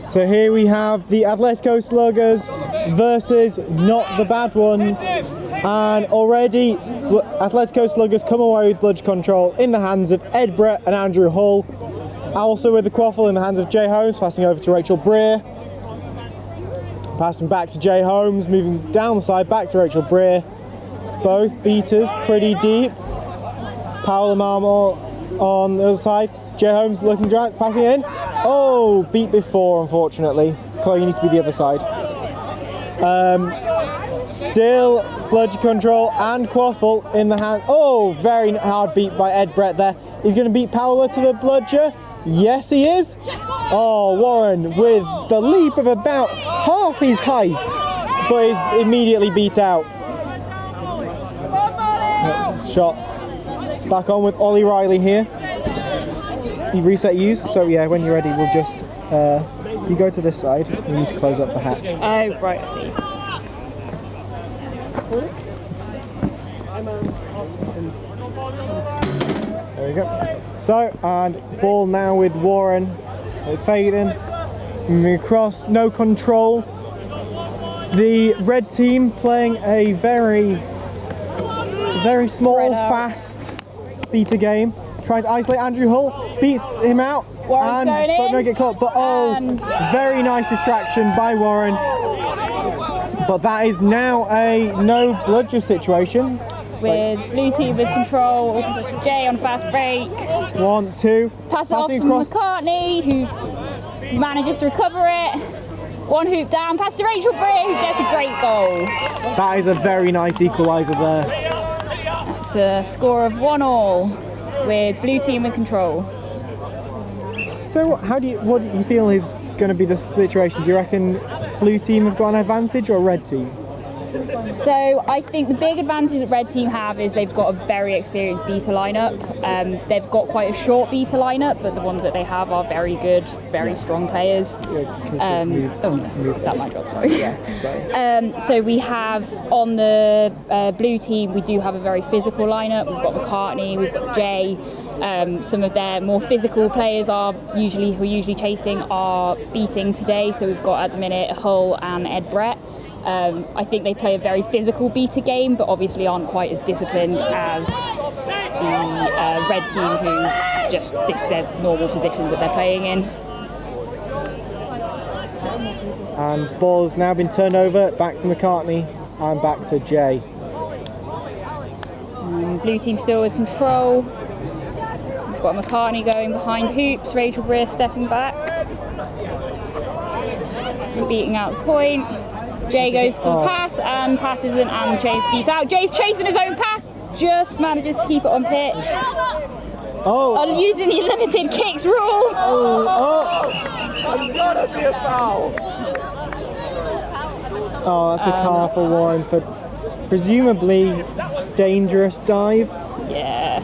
So here we have the Athletico Sluggers versus Not the Bad Ones, and already Athletico Sluggers come away with bludge control in the hands of Ed Brett and Andrew Hull. Also with the quaffle in the hands of Jay Holmes, passing over to Rachel Breer. Passing back to Jay Holmes, moving down the side back to Rachel Breer. Both beaters pretty deep. Paola Marmol on the other side. Jay Holmes looking dry, passing in. Oh, beat before, unfortunately. Chloe, you need to be the other side. Still bludge control and quaffle in the hand. Oh, very hard beat by Ed Brett there. He's going to beat Paola to the bludger. Yes, he is. Oh, Warren with the leap of about half his height, but is immediately beat out. Shot back on with Ollie Riley here. You reset use, so yeah, when you're ready, we'll just you go to this side. You need to close up the hatch. Oh, right, I see. There we go. So, and ball now with Warren, fading, moving across, no control. The red team playing a very small, fast beater game. Tries to isolate Andrew Hull, beats him out, Warren's going in, but no get caught. But very nice distraction by Warren. But that is now a no bludger situation. With blue team with control, Jay on fast break. 1, 2. Pass it off to McCartney, who manages to recover it. One hoop down, pass to Rachel Breer, who gets a great goal. That is a very nice equaliser there. That's a score of 1-1 with blue team in control. So what do you feel is going to be the situation? Do you reckon blue team have got an advantage or red team? So I think the big advantage that red team have is they've got a very experienced beater lineup. They've got quite a short beater lineup, but the ones that they have are very good, very strong players. That's my job, sorry. So we have on the blue team, we do have a very physical lineup. We've got McCartney, we've got Jay. Some of their more physical players who are usually chasing are beating today. So we've got at the minute Hull and Ed Brett. I think they play a very physical beater game, but obviously aren't quite as disciplined as the red team, who this is their normal positions that they're playing in. And ball's now been turned over, back to McCartney and back to Jay. Blue team still with control. We've got McCartney going behind hoops, Rachel Breer stepping back, beating out the point. Jay goes for the pass and passes it, and Jay's beat out. Jay's chasing his own pass, just manages to keep it on pitch. Using the limited kicks rule. It's gotta be a foul. Oh, that's a card for Warren for presumably dangerous dive. Yeah.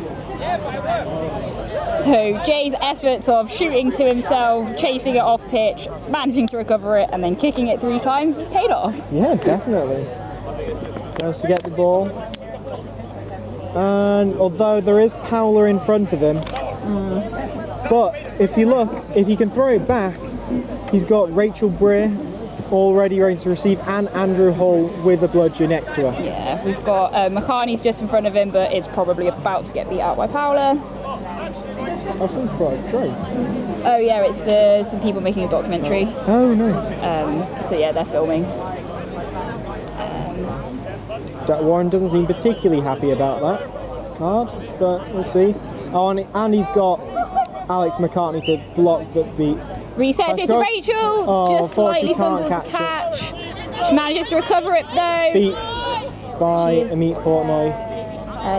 So Jay's efforts of shooting to himself, chasing it off pitch, managing to recover it, and then kicking it 3 times has paid off. Yeah, definitely. Goes to get the ball. And although there is Paola in front of him, but if you look, if he can throw it back, he's got Rachel Breer already ready to receive, and Andrew Hull with a bludger next to her. Yeah, we've got McCartney's just in front of him, but is probably about to get beat out by Paola. That sounds quite great. Oh yeah, it's some people making a documentary. Oh no. So yeah, they're filming. Warren doesn't seem particularly happy about that card, but we'll see. Oh, and he's got Alex McCartney to block the beat. Resets it to Rachel, just slightly fumbles the catch. She manages to recover it though. Beats by Amit Portnoy.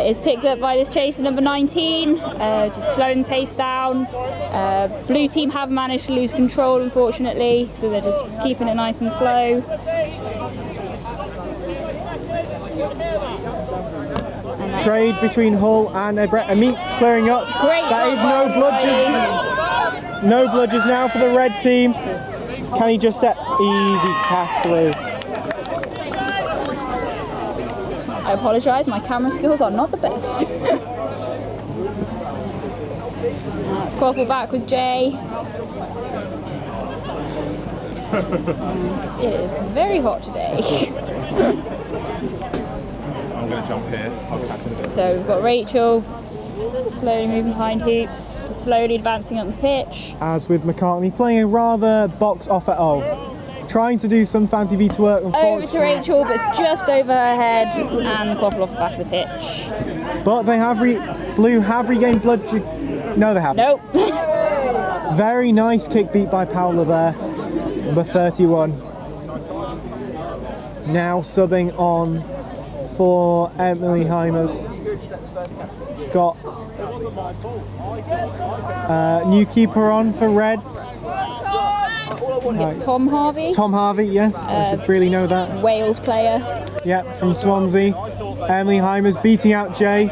Is picked up by this chaser number 19, just slowing the pace down. Blue team have managed to lose control, unfortunately, so they're just keeping it nice and slow. Trade between Hull and Brett. Amit clearing up. Great. That is no bludgers. No bludgers now for the red team. Can he just set easy pass through? apologise, my camera skills are not the best. Let's quaffle back with Jay. It is very hot today. I'm going to jump here. I'll catch it a bit. So we've got Rachel slowly moving behind hoops, just slowly advancing up the pitch. As with McCartney, playing a rather box off at trying to do some fancy beat work. Over to Rachel, but it's just over her head, and the quaffle off the back of the pitch. But they have Blue have regained bludgeon. No, they haven't. Nope. Very nice kick beat by Paola there, number 31. Now subbing on for Emily Heimers. Got new keeper on for Reds. It's Tom Harvey. Tom Harvey, yes, I should really know that. Wales player. Yeah, from Swansea. Emily Heimers beating out Jay.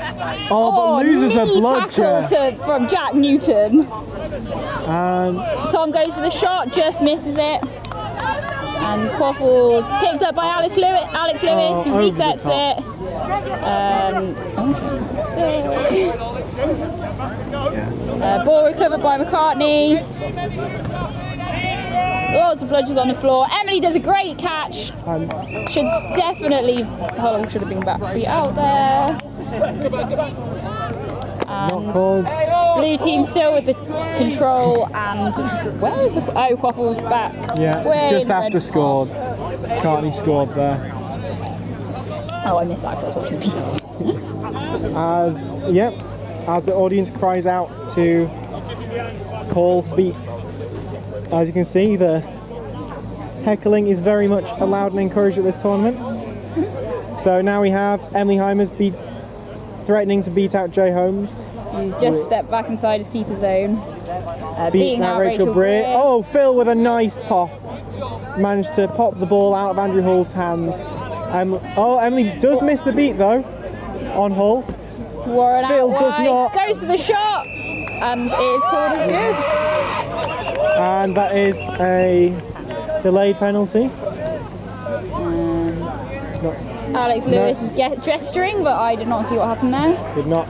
But loses a bludger. From Jack Newton. And Tom goes for the shot, just misses it. And quaffle picked up by Alex Lewis, who resets it. Ball recovered by McCartney. Lots of bludgers on the floor. Emily does a great catch. Should have been back feet out there. not called. Blue team still with the control, and where is the Quaffle's back? Yeah, just after scored. Carney scored there. Oh, I missed that because I was watching the beat. As the audience cries out to call for beats. As you can see, the heckling is very much allowed and encouraged at this tournament. So now we have Emily Heimers threatening to beat out Jay Holmes. He's just stepped back inside his keeper zone. Beats out Rachel Breer. Oh, Phil with a nice pop. Managed to pop the ball out of Andrew Hull's hands. Emily does miss the beat though on Hull. Phil does not. Goes for the shot, and it is called as good. And that is a delayed penalty. Alex Lewis is gesturing, but I did not see what happened there. Did not.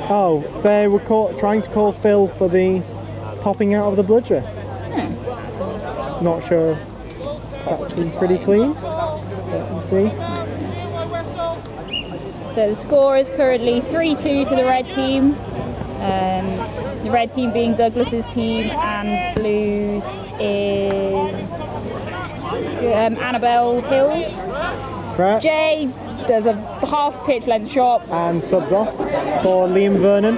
Oh, they were trying to call Phil for the popping out of the bludger. Not sure. That seems pretty clean. Let me see. So the score is currently 3-2 to the red team. The red team being Douglas's team, and Blues is Annabelle Hills. Correct. Jay does a half pitch length shot and subs off for Liam Vernon.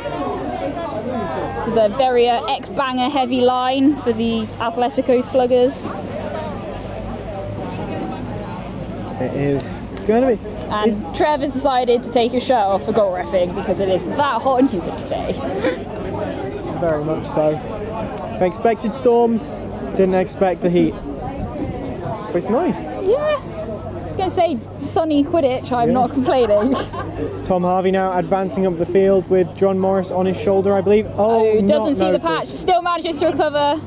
This is a very ex-banger heavy line for the Athletico Sluggers. It is going to be. And Trev has decided to take his shirt off for goal reffing because it is that hot and humid today. Very much so. I expected storms, didn't expect the heat. But it's nice. Yeah. I was going to say sunny Quidditch, I'm not complaining. Tom Harvey now advancing up the field with John Morris on his shoulder, I believe. Oh, doesn't see the patch, still manages to recover.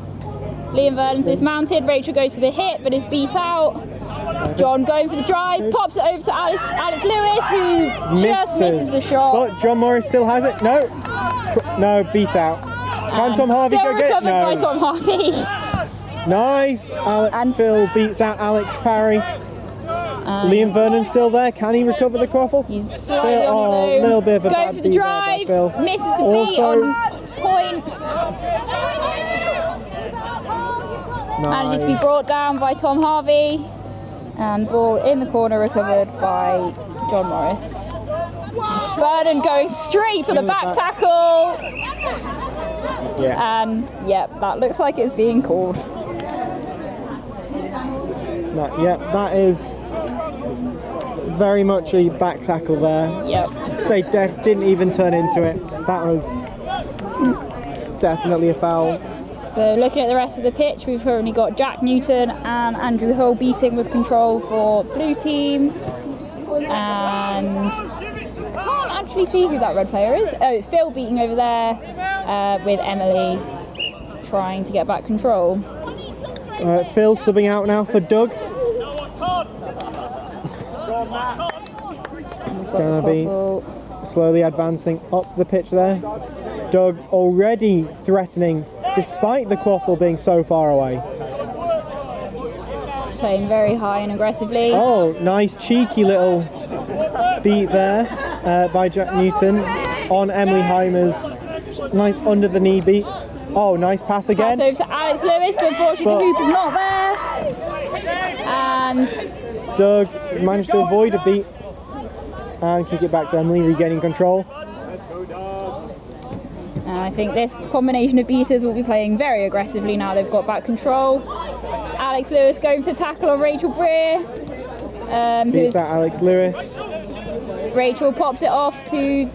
Liam Vernon's dismounted, Rachel goes for the hit but is beat out. John going for the drive, pops it over to Alex Lewis, who just misses the shot. But John Morris still has it. No, beat out. Can Tom Harvey go get it? Still recovered by Tom Harvey. Nice. Phil beats out Alex Parry. Liam Vernon still there. Can he recover the quaffle? He's slightly on a little bit of a going bad for the beat drive, there by Phil. misses the beat on point. Manages to be brought down by Tom Harvey. And ball in the corner recovered by John Morris. Vernon going straight for the back tackle. Yeah. And that looks like it's being called. That is very much a back tackle there. Yep. They didn't even turn into it. That was definitely a foul. So looking at the rest of the pitch, we've currently got Jack Newton and Andrew Hull beating with control for blue team. And can't actually see who that red player is. Oh, it's Phil beating over there with Emily trying to get back control. Phil subbing out now for Doug. It's going to be slowly advancing up the pitch there. Doug already threatening, despite the quaffle being so far away. Playing very high and aggressively. Oh, nice cheeky little beat there by Jack Newton on Emily Heimer's nice under the knee beat. Oh, nice pass again. Pass over to Alex Lewis, but unfortunately the hoop is not there. And Doug managed to avoid a beat and kick it back to Emily, regaining control. And I think this combination of beaters will be playing very aggressively now they've got back control. Alex Lewis going to tackle on Rachel Breer. Beats that Alex Lewis. Rachel pops it off to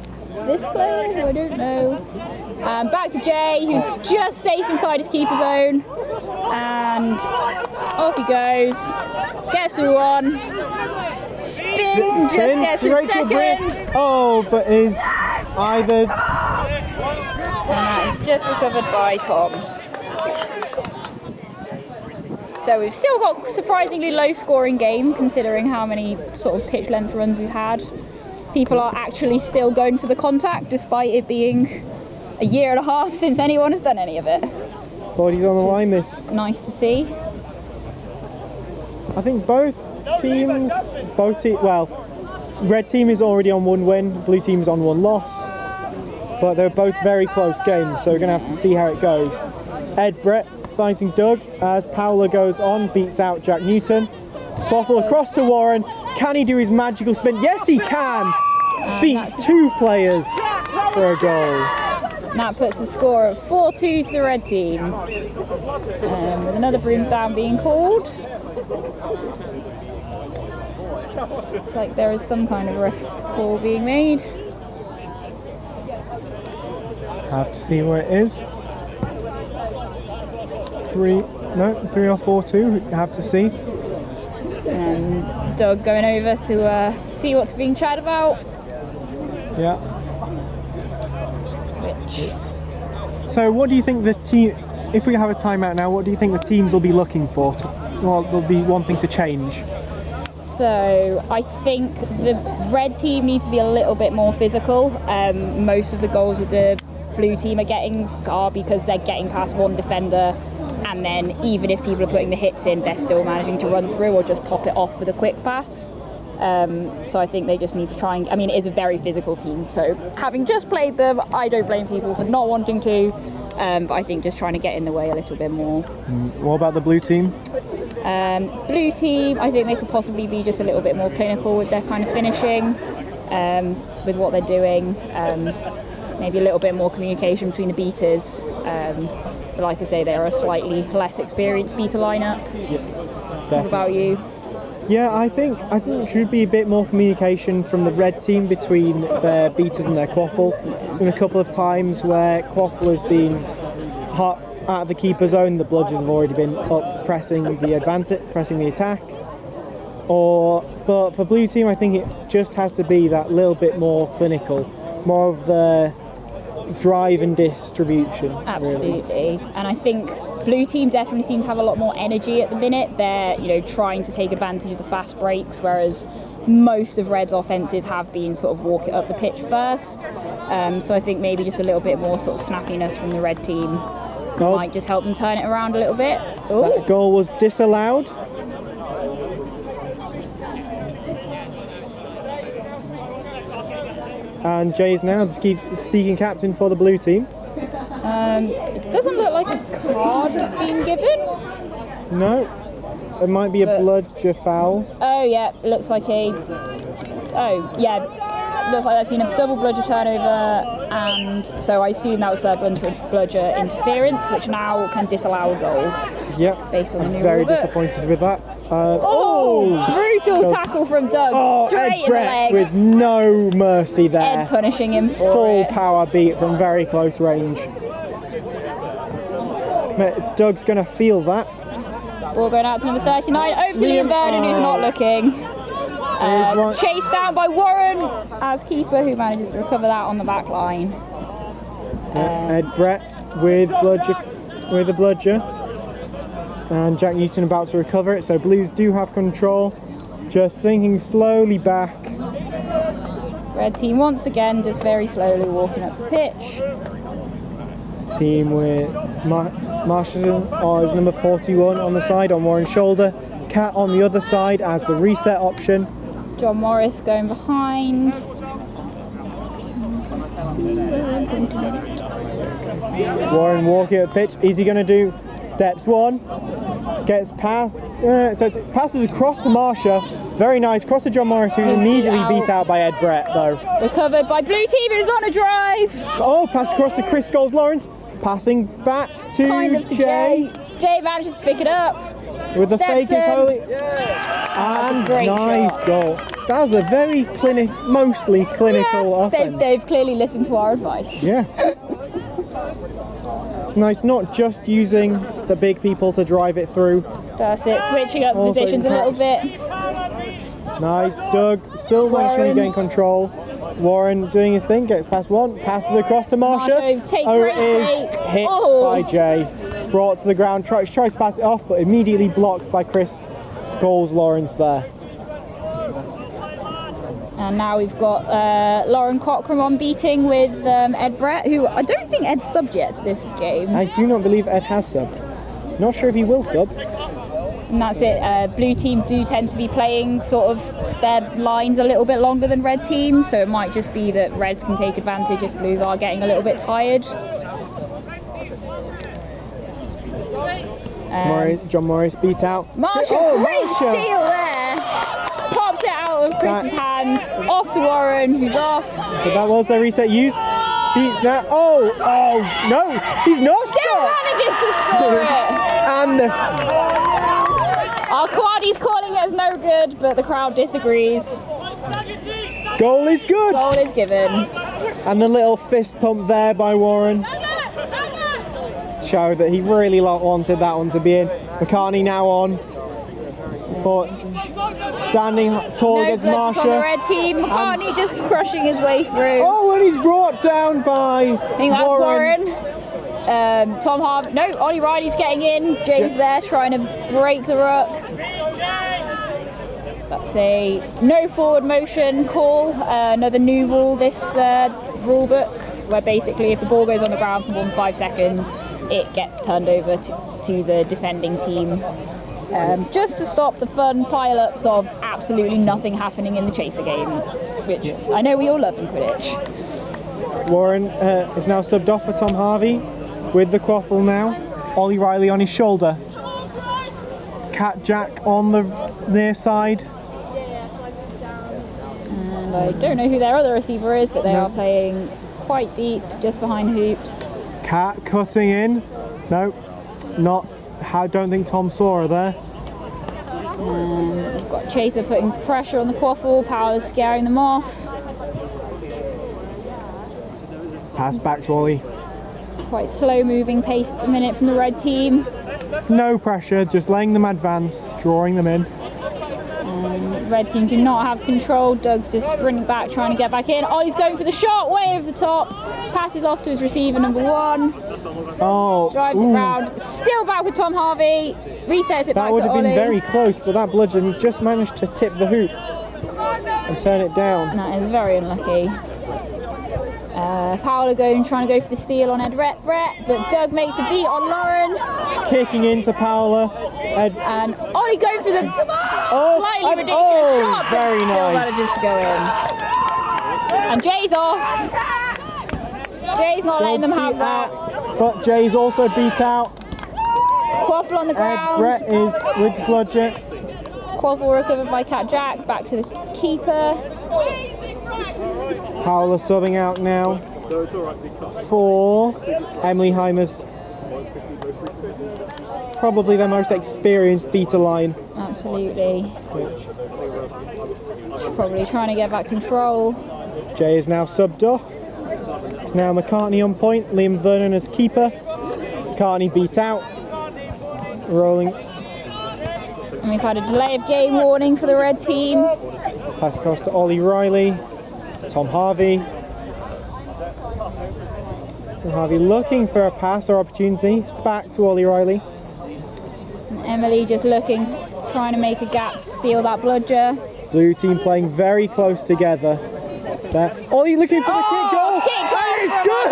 this player, who I don't know. Back to Jay, who's just safe inside his keeper zone. And off he goes. Gets through one. Spins and just gets through second. Breer. Oh, but is either... And that's just recovered by Tom. So we've still got a surprisingly low scoring game considering how many sort of pitch length runs we've had. People are actually still going for the contact despite it being a year and a half since anyone has done any of it. Bodies on the line, this. Nice to see. I think both teams, well, red team is already on 1 win, blue team is on 1 loss. But they're both very close games, so we're going to have to see how it goes. Ed Brett fighting Doug as Paola goes on, beats out Jack Newton. Quaffle across to Warren. Can he do his magical spin? Yes, he can! Beats 2 players for a goal. And that puts the score at 4-2 to the red team. With another brooms down being called. Looks like there is some kind of ref call being made. Have to see where it is. 3 or 4-2, have to see. And Doug going over to see what's being chatted about. Yeah. So what do you think the team, if we have a timeout now, what do you think the teams will be looking for? They'll be wanting to change? So I think the red team needs to be a little bit more physical. Most of the goals of the blue team are because they're getting past one defender, and then even if people are putting the hits in, they're still managing to run through or just pop it off with a quick pass. So I think they just need to try and, it is a very physical team, so having just played them, I don't blame people for not wanting to, but I think just trying to get in the way a little bit more. What about the blue team? Blue team, I think they could possibly be just a little bit more clinical with their kind of finishing, with what they're doing. Maybe a little bit more communication between the beaters. But like I say, they're a slightly less experienced beater lineup. Yep, what about you? Yeah, I think there should be a bit more communication from the red team between their beaters and their quaffle. There's been a couple of times where quaffle has been hot out of the keeper zone, the bludgers have already been up pressing the attack. But for blue team, I think it just has to be that little bit more clinical, more of the drive and distribution. Absolutely, really. And I think blue team definitely seem to have a lot more energy at the minute. They're trying to take advantage of the fast breaks, whereas most of Red's offences have been sort of walk it up the pitch first. So I think maybe just a little bit more sort of snappiness from the red team might just help them turn it around a little bit. Ooh. That goal was disallowed. And Jay's now the speaking captain for the blue team. It doesn't look like a card has been given. No, it might be a bludger foul. Oh yeah, looks like looks like there's been a double bludger turnover, and so I assume that was a bludger interference, which now can disallow a goal. Yep, based on the new very rule book. disappointed with that. Brutal tackle from Doug, straight Ed in the Brett legs. with no mercy there. Ed punishing him for Full it. power beat from very close range. Doug's going to feel that. Ball going out to number 39, over to Liam Vernon, who's not looking. Chased down by Warren as keeper, who manages to recover that on the back line. Ed Brett with a bludger. And Jack Newton about to recover it, so Blues do have control. just sinking slowly back. Red team once again just very slowly walking up the pitch. Team with Marshall is number 41 on the side on Warren's shoulder. Cat on the other side as the reset option. John Morris going behind. Warren walking up the pitch. Is he going to do steps one? Gets past. So it passes across to Marsha. Very nice. Cross to John Morris, who's immediately beat out by Ed Brett, though. Recovered by blue team, who's on a drive. Oh, pass across to Chris Scholes-Lawrence. Passing back to, Jay. Jay manages to pick it up. With the Steps fake is in. holy. That's a And great nice shot. goal. That was a very mostly clinical offense. They've clearly listened to our advice. Yeah. It's nice not just using the big people to drive it through. That's it, switching up the Also positions a little bit. Nice. Doug still managing to Warren. gain control. Warren doing his thing, gets past one, passes across to Marsha. Great Is take. hit Oh. by Jay. Brought to the ground, tries to pass it off, but immediately blocked by Chris Scholes-Lawrence there. And now we've got Lauren Cockram on beating with Ed Brett, who I don't think Ed's subbed yet this game. I do not believe Ed has sub. Not sure if he will sub. And that's it. Blue team do tend to be playing sort of their lines a little bit longer than red team, so it might just be that reds can take advantage if blues are getting a little bit tired. John Morris beat out. Marsha, great Marsha. steal there. Pops it out of Chris's hands, off to Warren, who's off. But that was their reset use. Beats now. Oh, no, he's not Still stopped. manages to score it. And the Our quaddy's calling it as no good, but the crowd disagrees. goal is good. Goal is given. And the little fist pump there by Warren showed that he really wanted that one to be in. McCartney now on. But standing tall No against flips on the Marsha. red team. McCartney just crushing his way through. Oh, and he's brought down by I think that's Warren. Tom Harvey. No, Ollie Riley's getting in. Jay's there trying to break the ruck. That's a no forward motion call. Another new rule this rule book, where basically if the ball goes on the ground for more than 5 seconds, it gets turned over to the defending team. Just to stop the fun pile-ups of absolutely nothing happening in the chaser game, which I know we all love in Quidditch. Warren is now subbed off for Tom Harvey with the quaffle now. Ollie Riley on his shoulder. Cat Jack on the near side. And I don't know who their other receiver is, but they are playing quite deep, just behind hoops. Cat cutting in. No, not. I don't think Tom saw her there. We've got Chaser putting pressure on the quaffle, Powers scaring them off. Pass back to Ollie. Quite slow moving pace at the minute from the red team. No pressure, just letting them advance, drawing them in. Red team do not have control. Doug's just sprinting back, trying to get back in. Ollie's going for the shot, way over the top. Passes off to his receiver, number 1. Oh, Drives it round. Still back with Tom Harvey. Resets it that back would to have been Ollie. very close, but that bludgeon just managed to tip the hoop and turn it down. That is very unlucky. Paola going, trying to go for the steal on Ed Brett, but Doug makes a beat on Lauren. Kicking into Paola. Ed. And Ollie going for the slightly ridiculous shot, but very still nice. manages to go in. And Jay's off. Jay's not letting them have that. But Jay's also beat out. Quaffle on the Ed ground. Brett is with bludgeon. Quaffle recovered by Cat Jack. Back to the keeper. Paola subbing out now for Emily Heimer's probably their most experienced beater line. Absolutely. Probably trying to get back control. Jay is now subbed off. It's now McCartney on point, Liam Vernon as keeper. McCartney beat out. Rolling. And we've had a delay of game warning for the red team. Pass across to Ollie Riley. To Tom Harvey. Tom Harvey looking for a pass or opportunity. Back to Ollie Riley. And Emily just looking, trying to make a gap to steal that bludger. Blue team playing very close together. There. Ollie looking for the kick goal. That is good.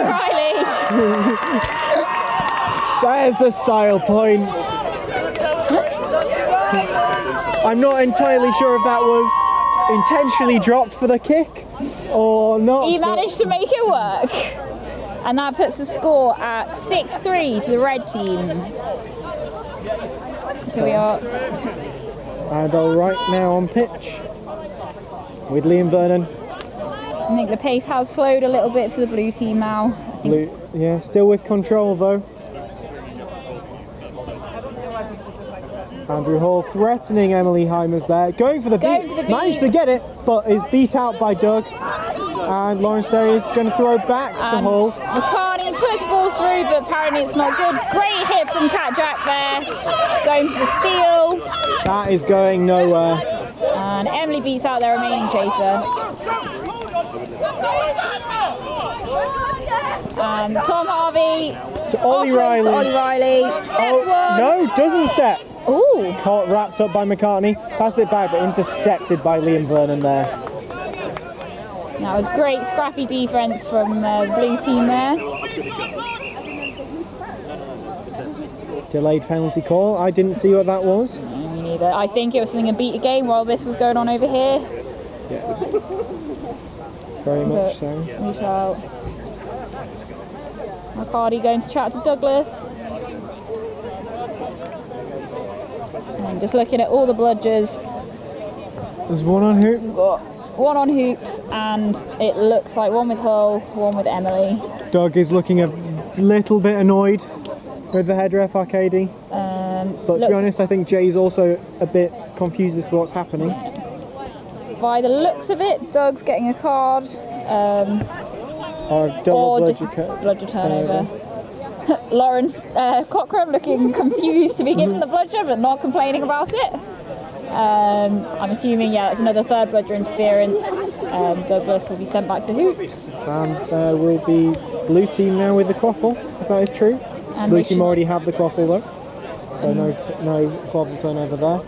That is the style points. I'm not entirely sure if that was intentionally dropped for the kick or not. He managed to make it work. And that puts the score at 6-3 to the red team. So we are... Annabelle right now on pitch with Liam Vernon. I think the pace has slowed a little bit for the blue team now. Blue, yeah, still with control though. Andrew Hall threatening Emily Heimers there. Going for the beat. Managed to get it, but is beat out by Doug. And Lawrence Day is going to throw back to Hall. McCartney puts the ball through, but apparently it's not good. Great hit from Cat Jack there. Going for the steal. That is going nowhere. And Emily beats out their remaining chaser. And Tom Harvey. To Ollie Riley. Ollie Riley. Steps one. No, doesn't step. Ooh. Caught, wrapped up by McCartney. Passed it back, but intercepted by Liam Vernon there. That was great scrappy defence from the blue team there. Delayed penalty call. I didn't see what that was. Me neither. I think it was something to beat a game while this was going on over here. Yeah. Very much so. We shall. McCarty going to chat to Douglas. And just looking at all the bludgers. There's one on hoop. We've got one on hoops, and it looks like one with Hull, one with Emily. Doug is looking a little bit annoyed with the head ref Arcady. But to be honest, I think Jay's also a bit confused as to what's happening. By the looks of it, Doug's getting a card. Or double bludger turnover. Lawrence Cockram looking confused to be given the bludger, but not complaining about it. I'm assuming, yeah, that's another third bludger interference. Douglas will be sent back to hoops. And there will be blue team now with the quaffle, if that is true. And blue team already have the quaffle though, so no quaffle turnover there.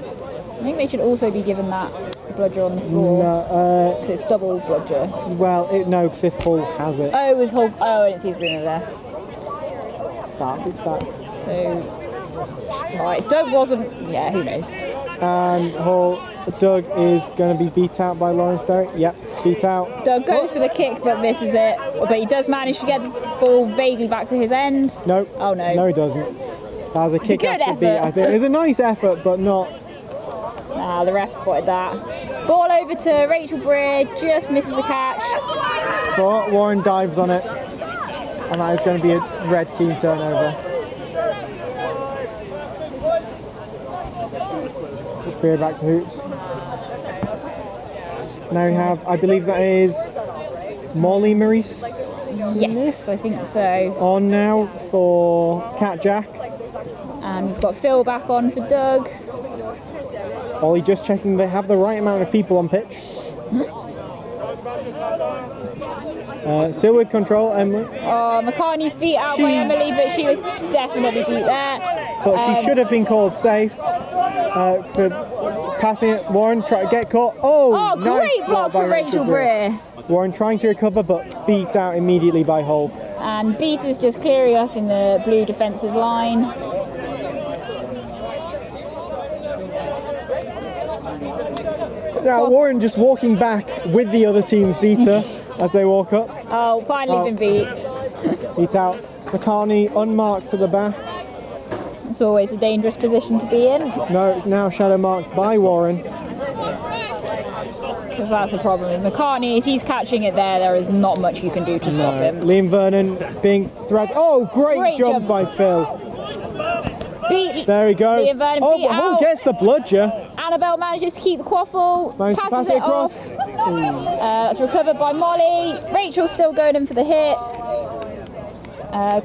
I think they should also be given that bludger on the floor. No, because it's double bludger. Well, no, because if Hull has it. Oh, it was Hull. Oh, I didn't see his Bruno there. That. So, right, Doug wasn't. Yeah, who knows? And Doug is going to be beat out by Lawrence Derrick. Yep, beat out. Doug goes for the kick but misses it. But he does manage to get the ball vaguely back to his end. Nope. Oh no. No, he doesn't. That was a kick after beat, I think. It was a nice effort, but not. The ref spotted that. Ball over to Rachel Breer, just misses the catch. But Warren dives on it. And that is going to be a red team turnover. Breer back to hoops. Now we have, I believe that is Molly Marie Yes, I think so. on now for Cat Jack. And we've got Phil back on for Doug. Ollie just checking they have the right amount of people on pitch. Still with control, Emily. Oh, McCartney's beat out by Emily, but she was definitely beat there. But she should have been called safe for passing it. Warren try to get caught. Oh, nice great block by from Rachel Breer. Warren trying to recover, but beat out immediately by Hull. And Beat is just clearing up in the blue defensive line. Now Warren just walking back with the other team's beater as they walk up. Oh, finally been beat. Beat out. McCartney unmarked to the back. It's always a dangerous position to be in. No, now shadow marked by Warren. Because that's a problem with McCartney. If he's catching it there is not much you can do to stop him. Liam Vernon being threatened. Oh, great jump by Phil. Beat. There we go. Liam Vernon oh, beat but Hull out. gets the bludger. Annabelle manages to keep the quaffle. Managed to pass it across. Off. That's recovered by Molly. Rachel's still going in for the hit.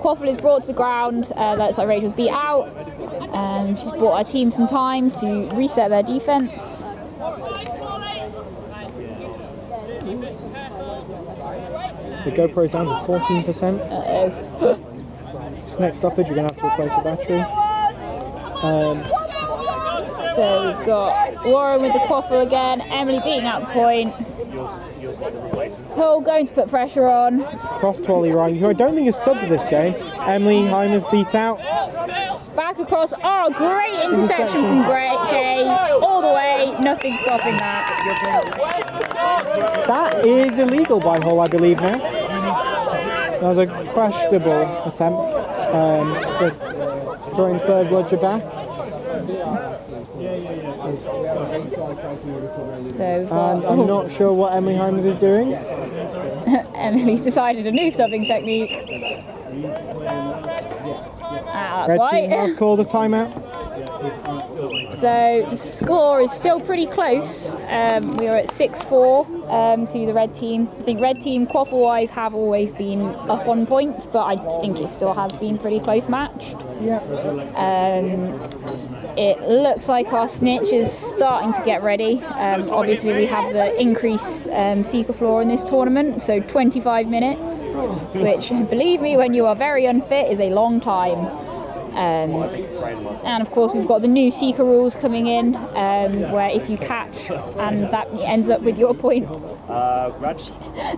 Quaffle is brought to the ground. That's like Rachel's beat out. And she's bought her team some time to reset their defence. The GoPro's down to 14%. Uh-oh. This next stoppage, we're going to have to replace the battery. we've got Warren with the quaffle again. Emily beating out the point. Hull going to put pressure on. Cross to Ollie Riley, who I don't think has subbed this game. Emily Heimer's beat out. Back across. Oh, great interception from Jay. All the way. Nothing stopping that. That is illegal by Hull, I believe now. That was a questionable attempt for throwing third bludger back. So I'm not sure what Emily Heimers is doing. Emily's decided a new subbing technique. That's Red right. team have called a timeout. So the score is still pretty close. We are at 6-4 to the red team. I think red team quaffle-wise have always been up on points, but I think it still has been pretty close matched. Yeah. It looks like our snitch is starting to get ready. Obviously we have the increased seeker floor in this tournament, so 25 minutes, which, believe me, when you are very unfit is a long time. And of course we've got the new seeker rules coming in, where if you catch and that ends up with your point,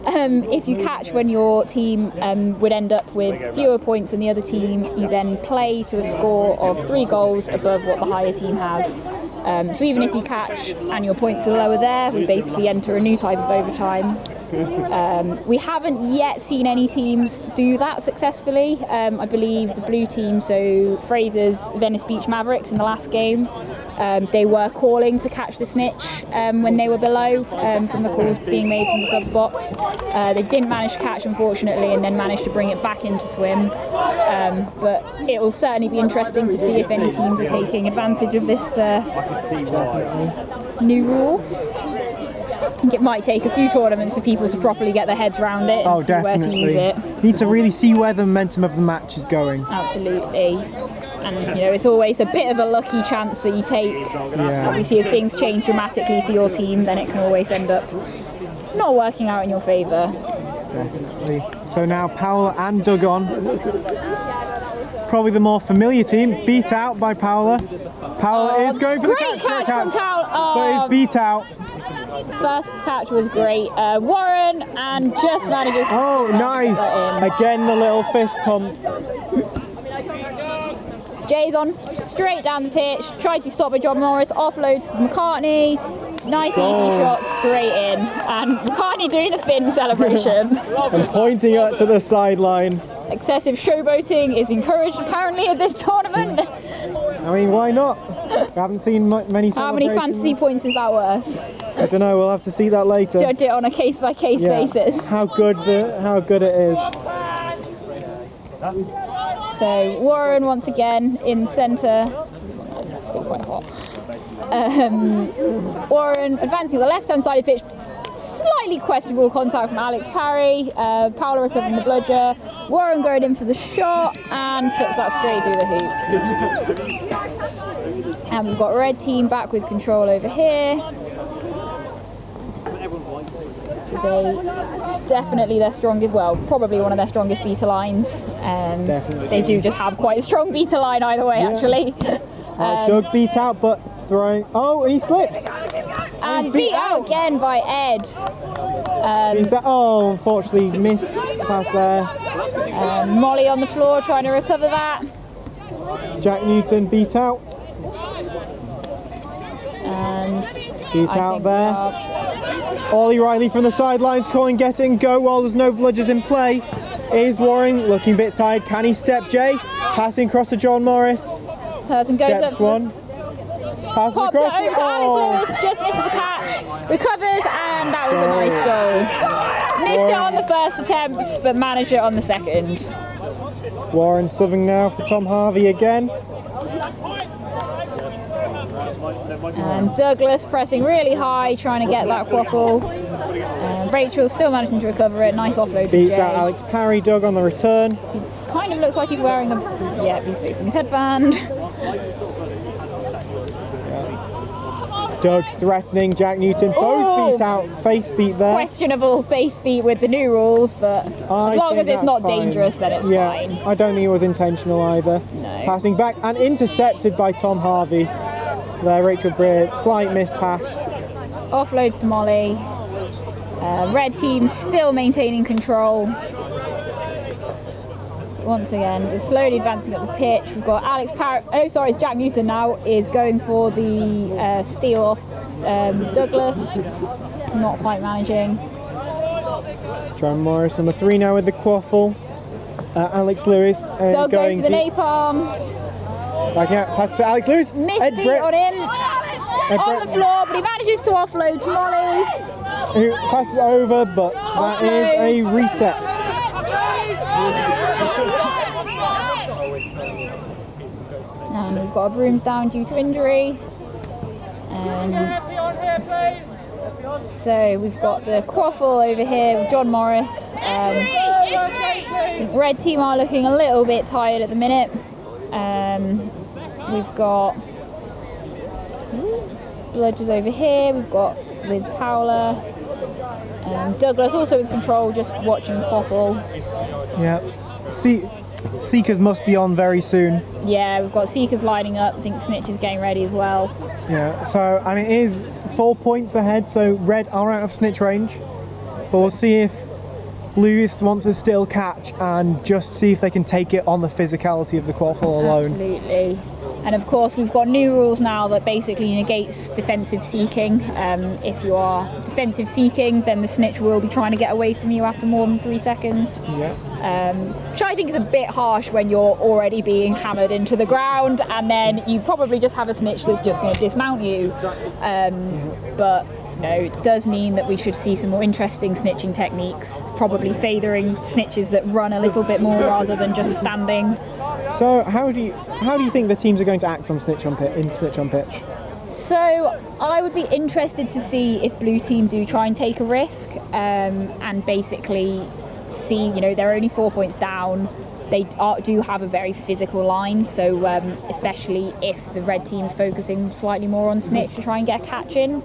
if you catch when your team would end up with fewer points than the other team, you then play to a score of 3 goals above what the higher team has. So even if you catch and your points are lower there, we basically enter a new type of overtime. We haven't yet seen any teams do that successfully. I believe the blue team, so Fraser's Venice Beach Mavericks in the last game, they were calling to catch the snitch when they were below from the calls being made from the subs box. They didn't manage to catch, unfortunately, and then managed to bring it back into swim. But it will certainly be interesting to see if any teams are taking advantage of this new rule. I think it might take a few tournaments for people to properly get their heads around it and see where to use it. Need to really see where the momentum of the match is going. Absolutely. And it's always a bit of a lucky chance that you take. Yeah. Obviously, if things change dramatically for your team, then it can always end up not working out in your favour. Definitely. So now Paola and Dugon, probably the more familiar team, beat out by Paola. Paola is going for the great catch from Paola. but is beat out. First catch was great. Warren and just manages to nice. Again, the little fist pump. Jay's on straight down the pitch, tried to be stopped by John Morris, offloads to McCartney. Nice easy shot straight in. And McCartney doing the fin celebration. And pointing up to the sideline. Excessive showboating is encouraged apparently at this tournament. I mean, why not? We haven't seen many celebrations. How many fantasy points is that worth? I don't know, we'll have to see that later. Judge it on a case-by-case basis. How good it is. So Warren once again in centre. It's still quite hot. Warren advancing to the left-hand side of the pitch. Slightly questionable contact from Alex Parry. Paola recovering the bludger. Warren going in for the shot and puts that straight through the hoop. And we've got red team back with control over here. This is definitely their strongest, well, probably one of their strongest beta lines. Definitely. They do just have quite a strong beta line either way, actually. Doug beat out, but throwing. Oh, and he slips. And beat out again by Ed. Unfortunately missed pass there. Molly on the floor trying to recover that. Jack Newton beat out. And beat out there. Ollie Riley from the sidelines calling get it and go while there's no bludgers in play. Is Warren looking a bit tired? Can he step Jay? Passing across to John Morris. Person goes Steps up. one. Passes Pops across. it over to Alex Lewis, just misses the catch, recovers, and that was a nice goal. Missed it on the first attempt, but managed it on the second. Warren subbing now for Tom Harvey again. And Douglas pressing really high, trying to get that quaffle. Rachel still managing to recover it. Nice offload. Beats out Alex Parry. Doug on the return. He kind of looks like he's wearing a. Yeah, he's fixing his headband. Doug threatening Jack Newton. Both beat out. Face beat there. Questionable face beat with the new rules, but as long as it's not dangerous, then it's fine. I don't think it was intentional either. No. Passing back and intercepted by Tom Harvey. there, Rachel Breer, slight miss pass. Offloads to Molly. Red team still maintaining control. Once again, just slowly advancing up the pitch. We've got Alex Parrott. Oh, sorry, it's Jack Newton now is going for the steal off Douglas. Not quite managing. John Morris, number 3 now with the quaffle. Alex Lewis Doug going for the deep. napalm. Backing out, pass to Alex Lewis. Missed beat on him. On the floor, but he manages to offload to Molly. Who passes over, but that is a reset. And we've got our brooms down due to injury. So we've got the quaffle over here with John Morris. I think red team are looking a little bit tired at the minute. We've got Bludgers over here. We've got with Paola. Douglas also with control, just watching the quaffle. Yeah. Seekers must be on very soon. Yeah, we've got Seekers lining up. I think Snitch is getting ready as well. Yeah, so, and it is 4 points ahead, so red are out of snitch range. But we'll see if Blues want to still catch and just see if they can take it on the physicality of the quaffle alone. Absolutely. And of course, we've got new rules now that basically negates defensive seeking. If you are defensive seeking, then the snitch will be trying to get away from you after more than 3 seconds. Yeah. Which I think is a bit harsh when you're already being hammered into the ground, and then you probably just have a snitch that's just going to dismount you. But no, it does mean that we should see some more interesting snitching techniques, probably favoring snitches that run a little bit more rather than just standing. So how do you think the teams are going to act on snitch on pitch? So I would be interested to see if blue team do try and take a risk and basically see, they're only 4 points down. They do have a very physical line, so especially if the red team's focusing slightly more on snitch to try and get a catch in.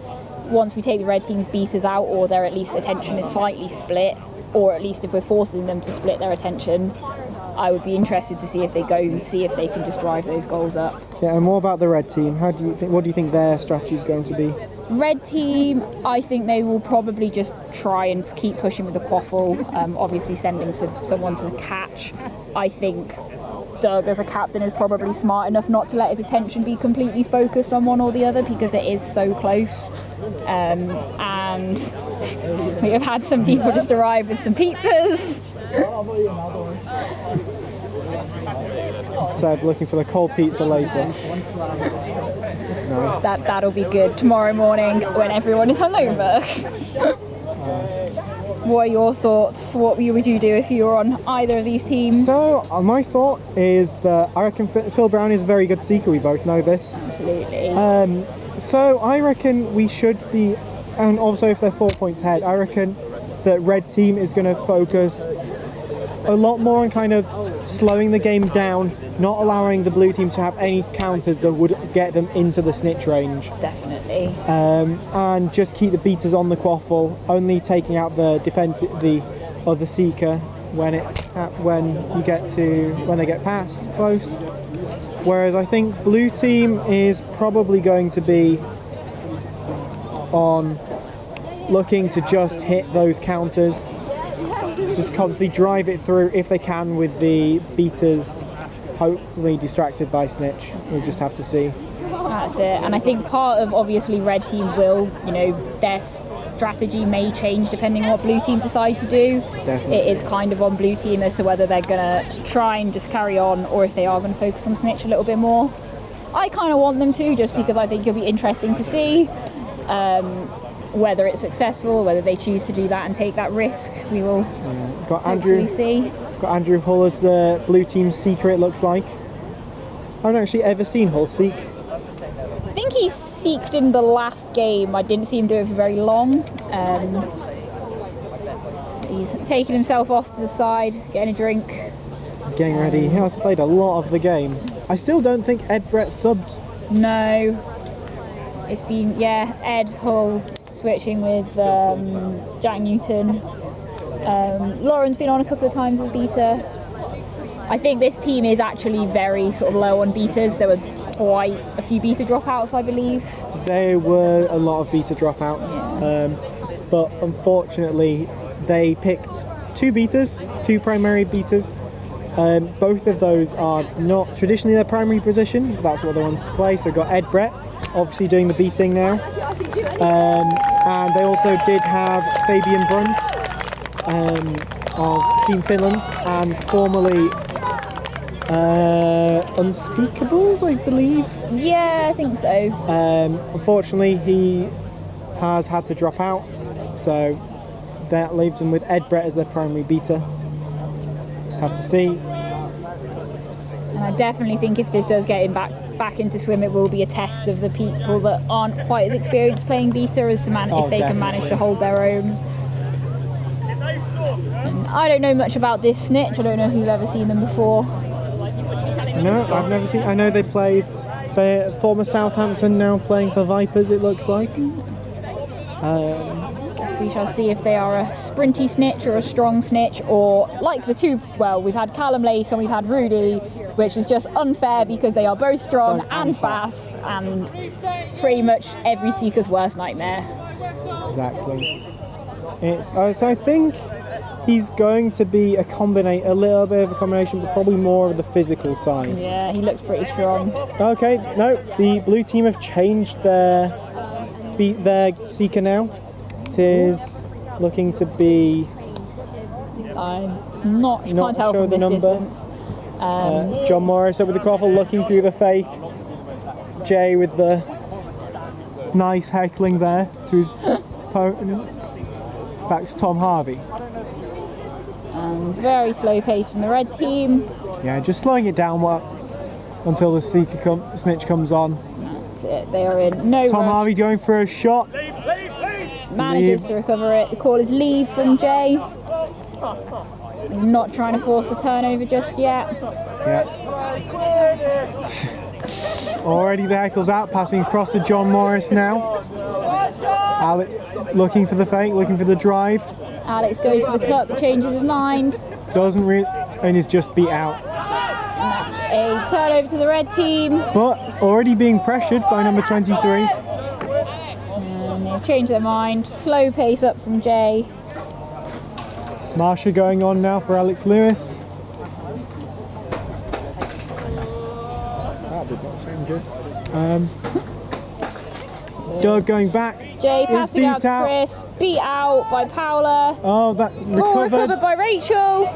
Once we take the red team's beaters out, or their at least attention is slightly split, or at least if we're forcing them to split their attention, I would be interested to see if they can just drive those goals up. Yeah, and what about the red team? What do you think their strategy is going to be? Red team, I think they will probably just try and keep pushing with the quaffle, obviously sending someone to the catch. I think Doug as a captain is probably smart enough not to let his attention be completely focused on one or the other because it is so close. And we have had some people just arrive with some pizzas. Seb looking for the cold pizza later. No. That'll be good tomorrow morning when everyone is hungover. What are your thoughts for what would you do if you were on either of these teams? So my thought is that I reckon Phil Brown is a very good seeker. We both know this. Absolutely. So I reckon we should be, and also if they're 4 points ahead, I reckon that red team is going to focus a lot more on kind of slowing the game down, not allowing the blue team to have any counters that would get them into the snitch range. Definitely. And just keep the beaters on the quaffle, only taking out the other seeker when they get past close. Whereas I think blue team is probably going to be on looking to just hit those counters, just constantly drive it through if they can with the beaters hopefully distracted by snitch. We'll just have to see. That's it. And I think part of obviously red team will, their strategy may change depending on what blue team decide to do. Definitely. It is kind of on blue team as to whether they're going to try and just carry on or if they are going to focus on snitch a little bit more. I kind of want them to, just because I think it'll be interesting to see. Whether it's successful, whether they choose to do that and take that risk, we will hopefully see. Got Andrew Hull as the blue team's seeker, it looks like. I haven't actually ever seen Hull seek. I think he seeked in the last game. I didn't see him do it for very long. He's taking himself off to the side, getting a drink. Getting ready. He has played a lot of the game. I still don't think Ed Brett subbed. No. It's been, Ed Hull switching with Jack Newton. Lauren's been on a couple of times as beater. I think this team is actually very sort of low on beaters. There were quite a few beta dropouts, I believe. There were a lot of beta dropouts, but unfortunately they picked two primary beaters. Both of those are not traditionally their primary position, but that's what they wanted to play. So we've got Ed Brett, obviously doing the beating now. And they also did have Fabian Brunt of Team Finland, and formerly Unspeakables, I believe. Yeah, I think so. Unfortunately, he has had to drop out, so that leaves them with Ed Brett as their primary beater. Just have to see. And I definitely think if this does get him back into swim, it will be a test of the people that aren't quite as experienced playing beta as to if they can manage to hold their own. And I don't know much about this snitch. I don't know if you've ever seen them before. No, I've never seen. I know they played. They're former Southampton, now playing for Vipers, it looks like. Guess we shall see if they are a sprinty snitch or a strong snitch, or like the two. Well, we've had Callum Lake and we've had Rudy, which is just unfair because they are both strong and fast, and pretty much every seeker's worst nightmare. Exactly. So I think he's going to be a little bit of a combination, but probably more of the physical side. Yeah, he looks pretty strong. Okay, no, the blue team have changed their seeker now. It is looking to be. I'm not can't tell sure from the this number. distance. John Morris over the quaffle, looking through the fake. Jay with the nice heckling there to his opponent. Back to Tom Harvey. Very slow pace from the red team. Yeah, just slowing it down until the snitch comes on. That's it. They are in no Tom rush. Harvey going for a shot. Manages to recover it. The call is leave from Jay. He's not trying to force a turnover just yet. Yeah. Already the heckle's out, passing across to John Morris now. Alex looking for the fake, looking for the drive. Alex goes for the cup, changes his mind. Doesn't really, and is just beat out. And that's a turnover to the red team. But already being pressured by number 23. And they've changed their mind. Slow pace up from Jay. Marsha going on now for Alex Lewis. That did not sound good. Doug going back. Jay passing out to Chris. Beat out by Paula. Oh, that's recovered. By Rachel.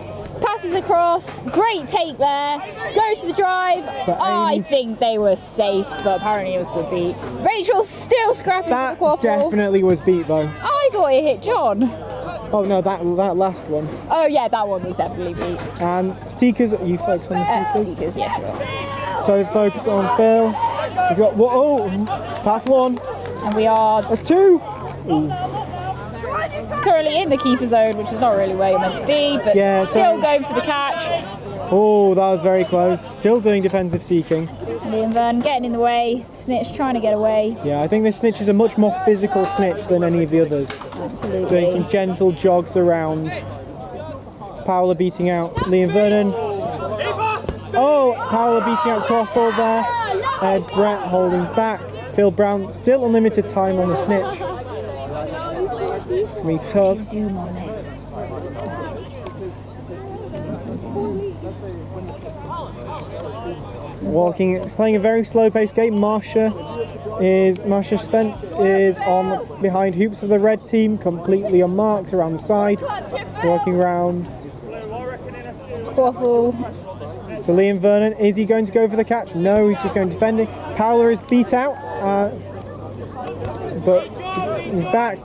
Passes across. Great take there. Goes to the drive. I think they were safe, but apparently it was good beat. Rachel still scrapping for the quaffle. That definitely was beat though. I thought it hit John. Oh no, that last one. Oh yeah, that one was definitely beat. And Seekers, you focus on the Seekers? Seekers, yeah, sure. So focus on Phil. He's got, pass one. And we are... That's two. Currently in the keeper zone, which is not really where you're meant to be, but still going for the catch. Oh, that was very close. Still doing defensive seeking. Liam Vernon getting in the way. Snitch trying to get away. Yeah, I think this snitch is a much more physical snitch than any of the others. Absolutely. Doing some gentle jogs around. Paola beating out Liam Vernon. Oh, Paola beating out Crawford there. Ed Brett holding back. Phil Brown still unlimited time on the snitch. It's going to be tough. Zoom on this. Playing a very slow-paced game. Marsha Spent is on behind hoops of the red team, completely unmarked around the side, walking around. Quaffle. So Liam Vernon, is he going to go for the catch? No, he's just going defending. Paola is beat out, but he's back.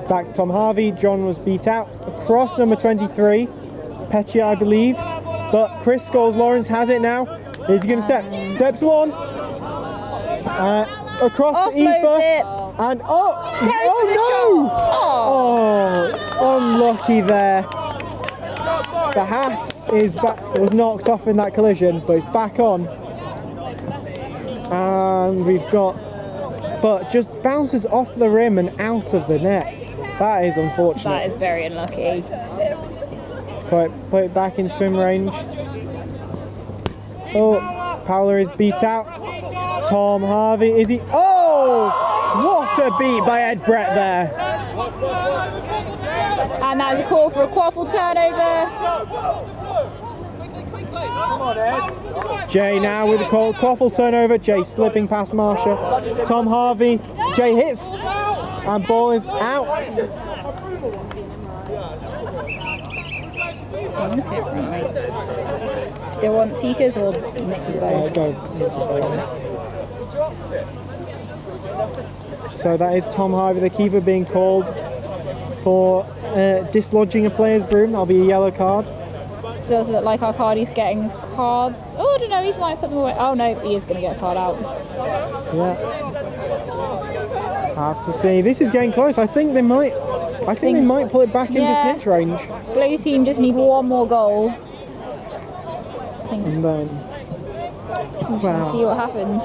Back to Tom Harvey. John was beat out. Across number 23, Petya, I believe. But Chris Scholes-Lawrence has it now. Is he going to step? Steps one. Across to Aoife. And oh no! Unlucky there. The hat was knocked off in that collision, but it's back on. And we've got, but just bounces off the rim and out of the net. That is unfortunate. That is very unlucky. Put it back in swim range. Oh, Paola is beat out. Tom Harvey, is he? Oh! What a beat by Ed Brett there. And that is a call for a quaffle turnover. Jay now with the call, quaffle turnover. Jay slipping past Marsha. Tom Harvey, Jay hits, and ball is out. Still want seekers or mix of both? So that is Tom Harvey, the keeper, being called for dislodging a player's broom. That'll be a yellow card. Does look like our card, he's getting his cards. Oh, I don't know, he might put them away. Oh no, he is going to get a card out. Yeah. I have to see. This is getting close. I think they might pull it back into snitch range. Blue team just need one more goal. And then we shall see what happens.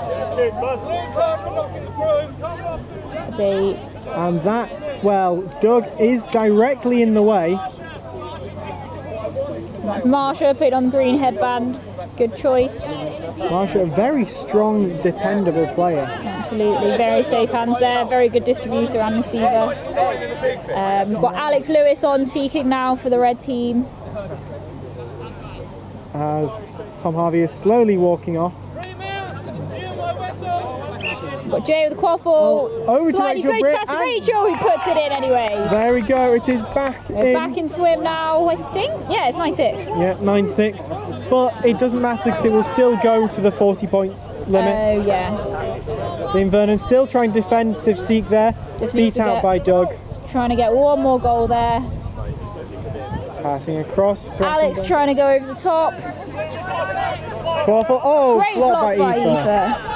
See. And that, well, Doug is directly in the way. And that's Marsha, put on green headband. Good choice. Marsha, a very strong, dependable player. Absolutely, very safe hands there. Very good distributor and receiver. We've got Alex Lewis on seeking now for the red team. As Tom Harvey is slowly walking off. We've got Jay with the quaffle. Over slightly to Rachel floats past Rachel, who puts it in anyway. There we go, it is back We're back in swim now, I think. Yeah, it's 9-6. Yeah, 9-6. But it doesn't matter because it will still go to the 40 points limit. Oh, yeah. Liam Vernon still trying defensive seek there. Just needs beat to out by Doug. Trying to get one more goal there. Passing across. Alex trying to go over the top. Quaffle. Oh, great block by Aoife.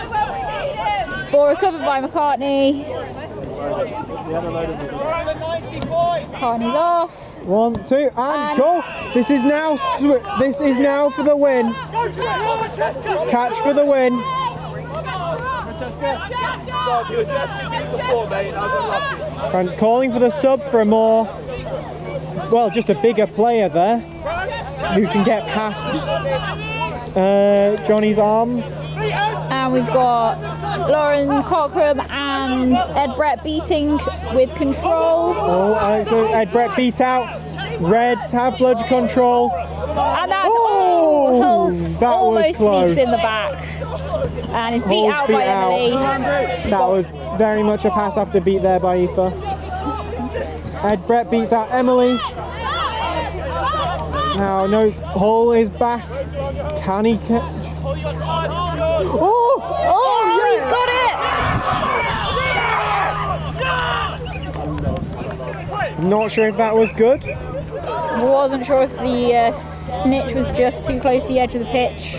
Ball recovered by McCartney. McCartney's off. 1, 2, and goal. This is now for the win. Catch for the win. And calling for the sub for a more, well, just a bigger player there who can get past Johnny's arms. And we've got Lauren Cockram and Ed Brett beating with control. Oh, so Ed Brett beat out. Reds have blood control. And that's Hulls that almost was close. sneaks in the back. And is beat out by Emily. That was very much a pass after beat there by Aoife. Ed Brett beats out Emily. Now knows Hull is back. Can he catch? Oh, he's got it! Not sure if that was good. Wasn't sure if the snitch was just too close to the edge of the pitch.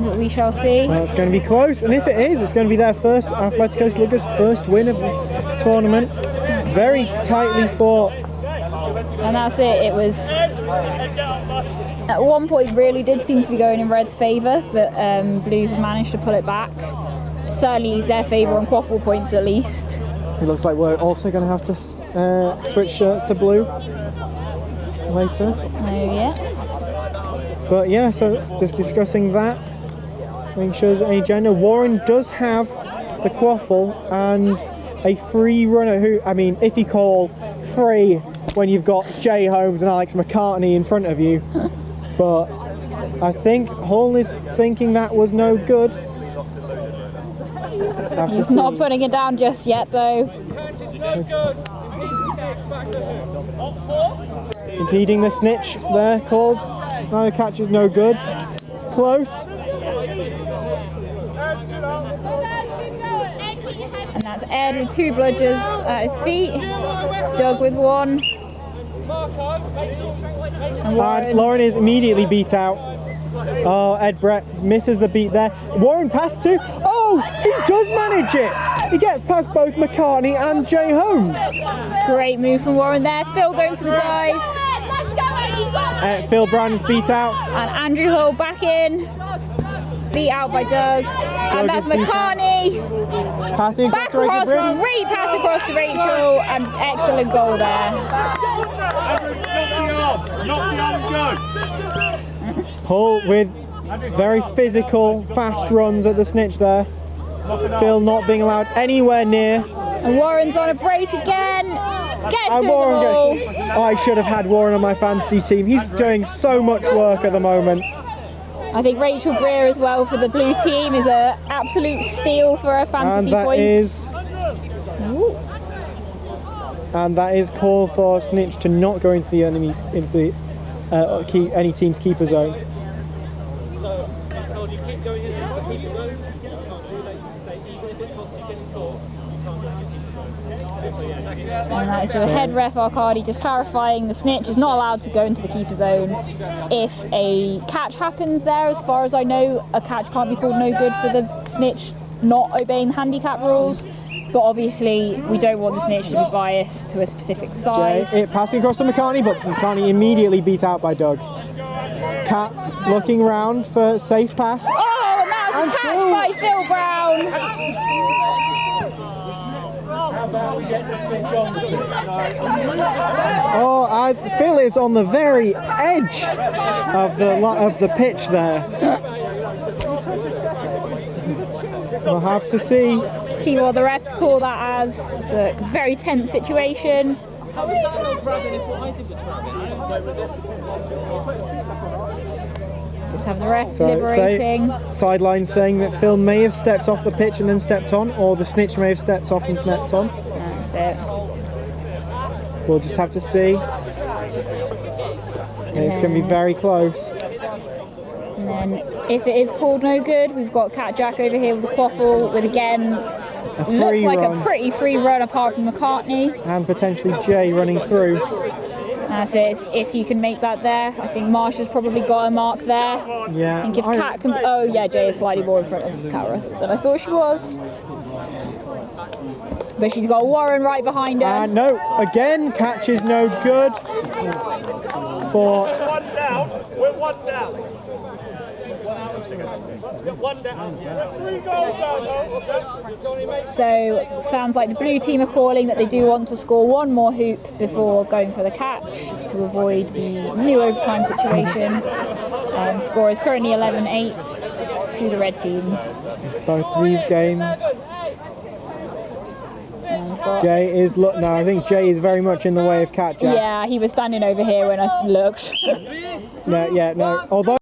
But we shall see. Well, it's going to be close, and if it is, it's going to be their first Athletico Sluggers' first win of the tournament. Very tightly fought. And that's it. It was at one point really did seem to be going in Red's favour, but Blues have managed to pull it back. Certainly their favour on quaffle points at least. It looks like we're also going to have to switch shirts to blue later. Oh yeah. But yeah, so just discussing that. Making sure there's any gender. Warren does have the quaffle and a free runner who, I mean, if you call free when you've got Jay Holmes and Alex McCartney in front of you. But I think Hull is thinking that was no good. He's not putting it down just yet though. Impeding the snitch there, called. No, the catch is no good. It's close. And that's Ed with 2 bludgers at his feet. Doug with 1. And Lauren is immediately beat out. Oh, Ed Brett misses the beat there. Warren passed to. Oh, he does manage it. He gets past both McCartney and Jay Holmes. Great move from Warren there. Phil going for the dive. Phil Brown is beat out. And Andrew Hull back in. Beat out by Doug. And that's McCartney. Passing back across, great pass across to Rachel, and excellent goal there. Knock the arm and go. Hull with Very physical, fast runs at the snitch there. Phil not being allowed anywhere near. And Warren's on a break again. Gets And through Warren the ball. gets. I should have had Warren on my fantasy team. He's doing so much work at the moment. I think Rachel Breer as well for the blue team is an absolute steal for her fantasy points. And that is call for Snitch to not go into the enemies any team's keeper zone. So I told you keep going into the keeper zone. You can't do that. You stay even if it costs you getting caught. You can't go into keeper zone. And that is the head ref Arcadi just clarifying the snitch is not allowed to go into the keeper zone if a catch happens there. As far as I know, a catch can't be called no good for the snitch not obeying the handicap rules. But obviously, we don't want the snitch to be biased to a specific side. It passing across to McCartney, but McCartney immediately beat out by Doug. Cat looking round for safe pass. Oh, and that was a catch by Phil Brown. Oh, as Phil is on the very edge of the pitch there. We'll have to see what the refs call that as. It's a very tense situation. How was that not grabbing if what I did was grabbing? Just have the refs deliberating. Sideline saying that Phil may have stepped off the pitch and then stepped on, or the snitch may have stepped off and stepped on. That's it. We'll just have to see. It's going to be very close. And then if it is called no good, we've got Cat Jack over here with the quaffle with again looks like a pretty free run apart from McCartney. And potentially Jay running through. That's it. If he can make that there, I think Marsha's probably got a mark there. Yeah. I think if Cat can. Oh yeah, Jay is slightly more in front of Cara than I thought she was. But she's got Warren right behind her. No, again, catch is no good. For. We're one down. One down. So sounds like the blue team are calling that they do want to score one more hoop before going for the catch to avoid the new overtime situation. Score is currently 11-8 to the red team. Both these games. Jay is I think Jay is very much in the way of Cat Jack. Yeah, he was standing over here when I looked. No. Although.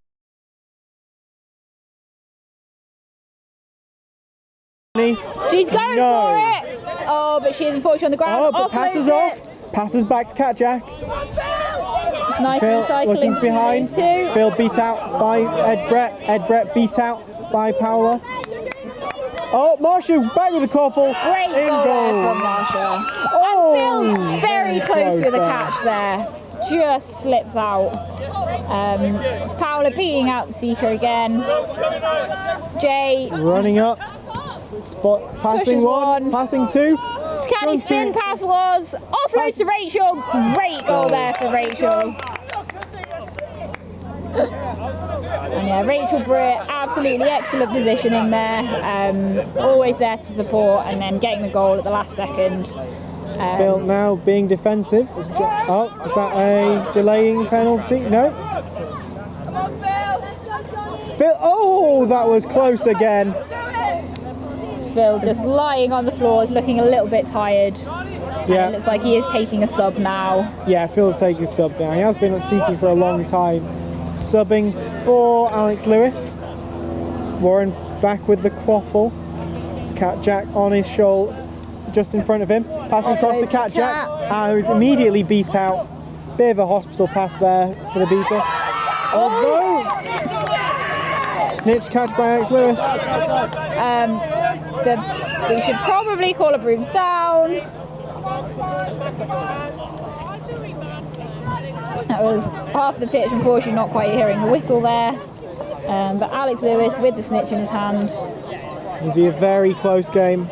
She's going for it! Oh, but she is unfortunately on the ground. Oh, but passes off. Passes back to Cat Jack. It's nice Phil recycling looking between behind. those two. Phil beat out by Ed Brett. Ed Brett beat out by Paola. Oh, Marsha back with the quaffle. Great In goal there goal. from Marsha. Oh, And Phil very close with a there. catch there. Just slips out. Paola beating out the seeker again. Jay Running up. Spot passing Pushes one. passing two. Canny spin pass was offloads to Rachel. Great goal there for Rachel. And yeah, Rachel Britt, absolutely excellent positioning there. Always there to support and then getting the goal at the last second. Phil now being defensive. Is that a delaying penalty? No. Phil, oh, that was close again. Phil just lying on the floor, is looking a little bit tired. Yeah. It looks like he is taking a sub now. Yeah, Phil's taking a sub now. He has been seeking for a long time. Subbing for Alex Lewis. Warren back with the quaffle. Cat Jack on his shoulder, just in front of him. Passing across to Cat Jack, who's immediately beat out. Bit of a hospital pass there for the beater. Although, snitch catch by Alex Lewis. We should probably call a brooms down. That was half the pitch, unfortunately not quite hearing the whistle there. But Alex Lewis with the snitch in his hand. It'll be a very close game.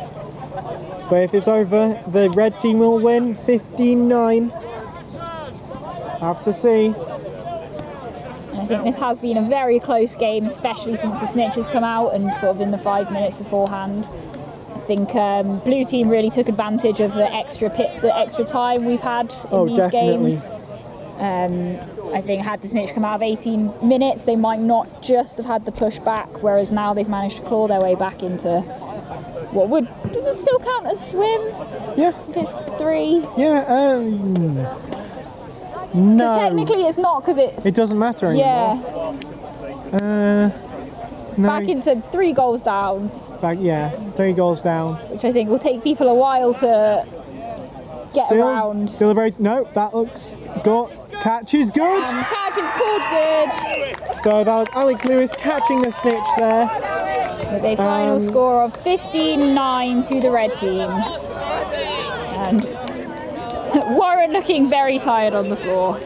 But if it's over, the red team will win 15-9. Have to see. I think this has been a very close game, especially since the snitch has come out and sort of in the 5 minutes beforehand. I think blue team really took advantage of the extra time we've had in these games. I think had the snitch come out of 18 minutes, they might not just have had the push back, whereas now they've managed to claw their way back into what would, does it still count as swim? Yeah. If it's 3? Yeah, no. Technically it's not because it's... It doesn't matter anymore. Yeah. No. Back into 3 goals down. Yeah, 3 goals down. Which I think will take people a while to get around. Still a very, no, that looks good. Catch is good. Catch is called good. So that was Alex Lewis catching the snitch there. With a final score of 15-9 to the red team. And Warren looking very tired on the floor.